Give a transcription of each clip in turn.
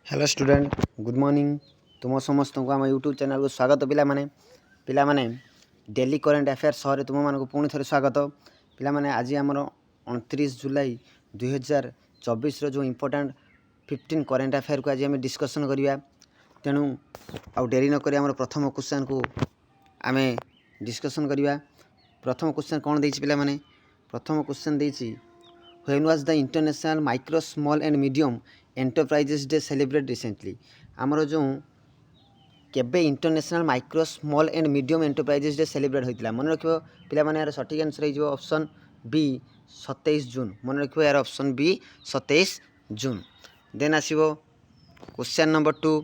Hello student good morning तुम समस्त को आम यूट्यूब चैनल को स्वागत पिला डेली करेन्ट अफेयर्स सह तुम मान पुणी थे स्वागत पिला आज आमर 29 जुलाई 2024 जो इम्पोर्टाट 15 करेन्ट अफेयर को आज आम डिस्कसन करवा तेणु आउ डेरी नक प्रथम क्वेश्चन को आम डिस्कसन करवा। प्रथम क्वेश्चन कौन देती पिला प्रथम क्वेश्चन देती when was the international micro small and medium enterprises day celebrate recently आमर जो केबे international micro small and medium enterprises day celebrate होता मन रख पे यार सठिक आंसर हो ऑप्शन बी 27 जून मन रख यार ऑप्शन बी 27 जून। देन आसो क्वेश्चन नंबर 2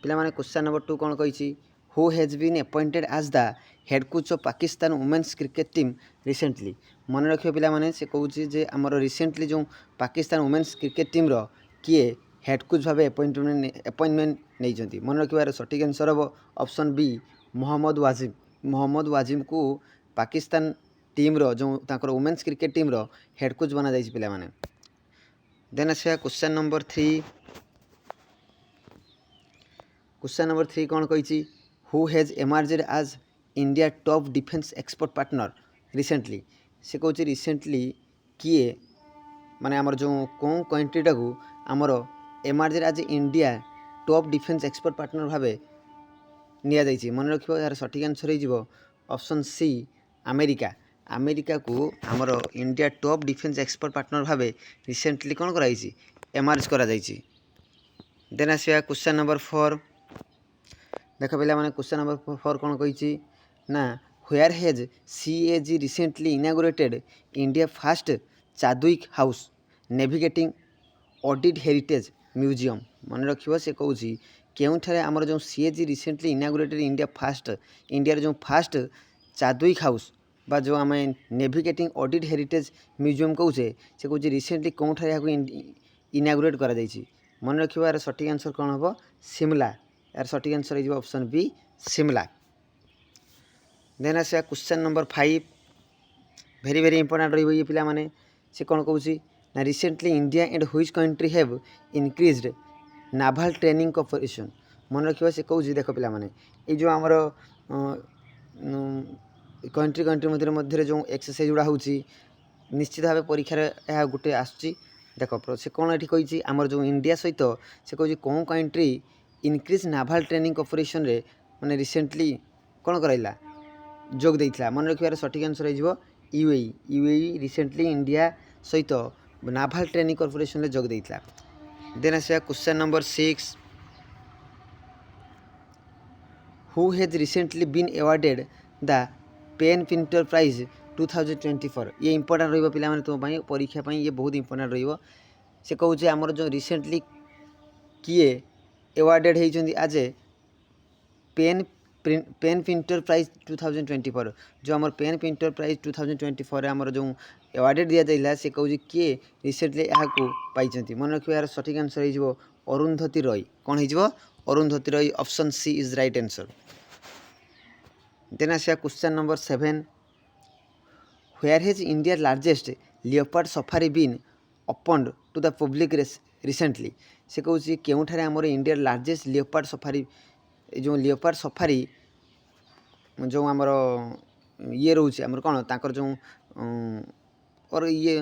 पे क्वेश्चन नंबर 2 कौन कही who has been appointed as the head coach of Pakistan women's cricket team recently मन रख पे से कहे जे आमर रिसेंटली जो पाकिस्तान वुमेन्स क्रिकेट टीम रो किए हेड कोच भाव अपॉइंटमेंट नहीं मन रखार सठिक आंसर हम ऑप्शन बी मोहम्मद वाजिम को पाकिस्तान टीम रो जो वुमेन्स क्रिकेट टीम रो हेड कोच बना जाइए पिला। देन आसा क्वेश्चन नंबर 3 क्वेश्चन नंबर 3 कौन कही who has emerged as India top defence export partner recently से कौन रिसेंटली किए माने आमर जो कौन कंट्रीटा को आमर emerged as India top defence export partner भाव नि मन रख यार सठिक आंसर हो ऑप्शन सी अमेरिका। अमेरिका को आमर India top defence export partner भाव रिसेंटली कौन कराई एमर्ज करा जाइए। देन आसा क्वेश्चन नंबर 4 देख पे क्वेश्चन नंबर 4 कौन कही ना where has CAG recently inaugurated India first चादुइक house navigating audit heritage museum मन रख से कौन केउठारे आमर जो CAG रिसेंटली इनागुरेटेड इंडिया जो फास्ट चादुइक हाउस बा जो आम नेविगेटिंग ऑडिट हेरिटेज म्यूजियम कौचे से कौन रिसेंटली कौठारे यहाँ इनागुरेट करा मन रख यार सठिक आंसर कौन हम शिमला यार सठिक आंसर हो ऑप्शन बी शिमला। देन आसा question number 5 very very important रही ये पिला माने से कौन कौन ना recently India and which country have increased naval training corporation मन रखा से कौन देख पिला माने ये जो आमर कंट्री मध्य जो एक्सरसाइज गुड़ा हो निश्चित भाव परीक्षा गोटे आस देख से कौन ये कही आमर जो इंडिया सहित से कौन कौन country increase naval training corporation रे माने रिसेंटली कौन कराइला जोग देइथिला मन रखिबार सठिक आंसर हो यूएई रिसेंटली इंडिया सहित नाभाल ट्रेनिंग कॉर्पोरेशन रे जोग देइथिला। देन आसा question number 6 who has recently been awarded the pen Pinter prize 2024 ये इंपोर्टेंट रहिबो पिला माने तुम परीक्षा ये बहुत इंपोर्टेंट रहिबो से कहूँ आमर जो रिसेंटली किए अवार्डेड होती आज ए पेन प्रिंटर प्राइज 2024 जो आमर पेन प्रिंटर प्राइज 2024 आमर जो अवार्डेड दि जाइला से कहूँ किए रिसेंटली यहाँ पाई मन रख यार सठिक आंसर हो अरुंधति रॉय कौन हो Arundhati Roy option C is right answer. Then आसा question number 7 where has India largest leopard safari been opened to the public recently से कौन केउठारे आमर इंडिया लार्जेस्ट लियोपार्ड सफारी जो लियोपार्ड सफारी जो आमर ये रोचे आमर कौन ताकर जो और ये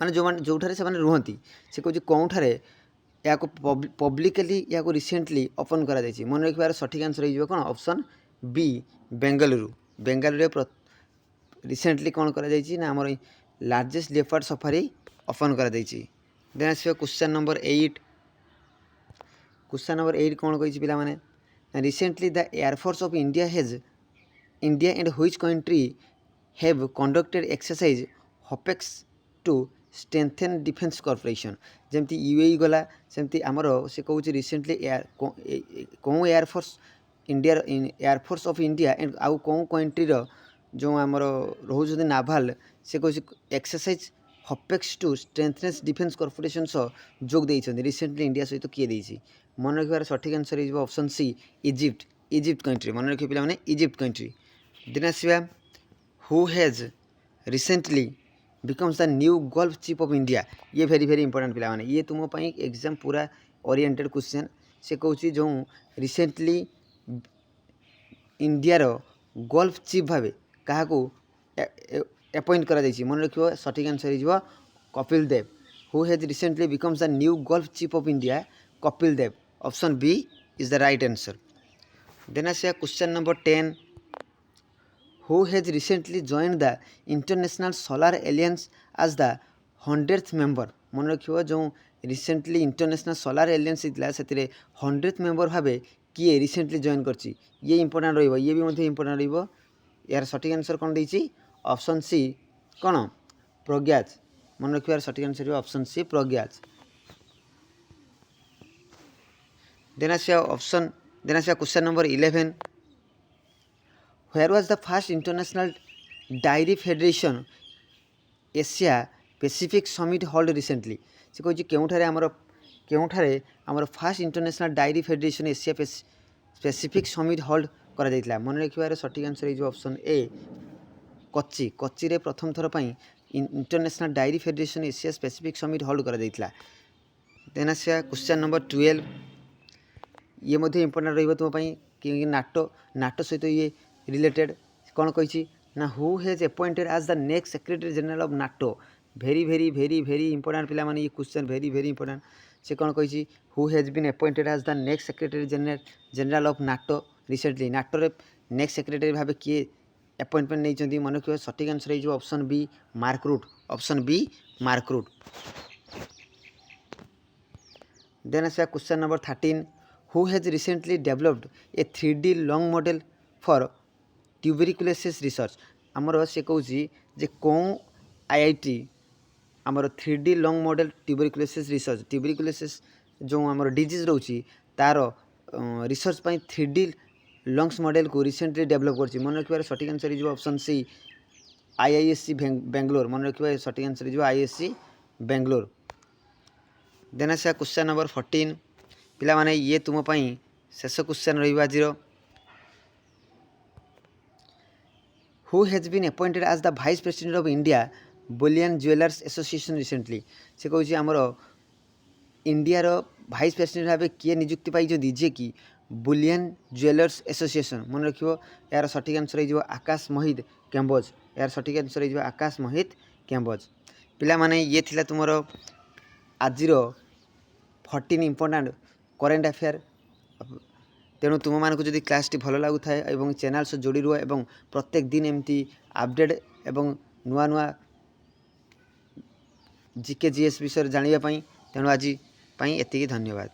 माने जो ठारे से रुहति से कौन कौठारे या पब्लिकली या रिसेंटली ओपन करा जाइए मन रखिबार सठिक आंसर हो कौन ऑप्शन बी बेंगालुरु रिसेंटली कौन करा जाइए ना आमर लार्जेस्ट लियोपार्ड सफारी ओपन करा जाइए। देन आस क्वेश्चन नंबर 8 क्वेश्चन नंबर 8 कौन कही पिला माने recently the air force of India and which country have conducted exercise Hopex to strengthen defence corporation जमती यूएई गला सेमती आमर से कहूँ रिसेंटली कौन air force India air force of India and आउ कौन कंट्री जो आमर रोज नाभाल से कौन exercise Hopex to strengthens defence corporation सह जोग देइछन्ति रिसेंटली इंडिया सहित किए देइछि मन रखिबार सठिक आंसर हो ऑप्शन सी इजिप्ट कंट्री मन रखिए पिला इजिप्ट कंट्री। देन आसवा who has recently becomes the new golf chief of India. ये वेरी वेरी इंपोर्टेंट पिला माने ये तुम एग्जाम पूरा ओरिएंटेड क्वेश्चन। से कहूँ जो रिसेंटली इंडियार गल्फ चीफ भाव क्या अपॉइंट करा मन रख सठिक आंसर हो Kapil Dev. Who has recently becomes the new golf chief of India Kapil Dev. Option B is the right answer. Then आस question number 10 who has recently joined the international solar alliance as the 100th member. मन रख जो recently international solar aliens होता से 100th member भाव किए recently join कर ये इंपोर्टेंट रही ये भी इंपोर्टेंट रही यार सठिक आंसर कौन देती ऑप्शन सी कौन प्रज्ञाज। मन रखिए सठिक आंसर ऑप्शन सी प्रज्ञाज। देन आसिया question number 11 where was the first international dairy federation Asia Pacific summit hold recently. से कहूँ आमर first international dairy federation Asia Pacific summit hold करा जाइतला। मन रखिए सठिक आंसर हो ऑप्शन ए कोच्चि। कोच्चि रे प्रथम थर पर international dairy federation Asia Pacific summit hold करा जाइतला। देन आसिया क्वेश्चन नंबर 12 ये इंपोर्टेंट रही तुम कि नाटो सहित ये रिलेटेड कौन कही ना who has appointed as the next secretary general of NATO. Very very very very important पिला माने ये क्वेश्चन वेरी वेरी इंपोर्टेंट। से कौन कही who has been appointed as the next secretary general of NATO recently. NATO रे next secretary भाव किए appointment नहीं मन रखिए सठिक आंसर हो option B Mark Rutte. Option B Mark Rutte. Then आस question number 13 who has recently developed a 3D lung model for tuberculosis research. आमर से कहूँ जे कौन आईआईटी आमर 3D lung model tuberculosis research tuberculosis जो आमर डिजीज रोची तार रिसर्च पाई 3D लंग्स मॉडल को रिसेंटली डेवलप कर मन रखिए सठिक आंसर हो ऑप्शन सी IISc बेंगलोर। मन रखिए सठिक आंसर हो IISc बेंगलोर। देन आस क्वेश्चन नंबर 14 पिला माने ये तुम शेष क्वेश्चन रही आज who has been appointed as the vice president of India bullion jewellers association recently. से कहूँ आमर इंडियार वाइस प्रेसिडेंट भाव किए नियुक्ति पाई जे कि बुलियन ज्वेलर्स एसोसिएशन। मन रखियो यार सठिक आंसर हो आकाश मोहित कैम्बोज। यार सठिक आंसर हो आकाश मोहित कैम्बोज। पिला माने ये थिला तुमर आज 14 इंपोर्टेंट करेन्ट अफेयर। तेणु तुम मानक जदि क्लास टी भल लगुता है चैनल से जोड़ी रुह एवं प्रत्येक दिन एमती अपडेट एवं नुआ नुआ जीके जीएस विषय जानापी। तेणु आज एतिकी धन्यवाद।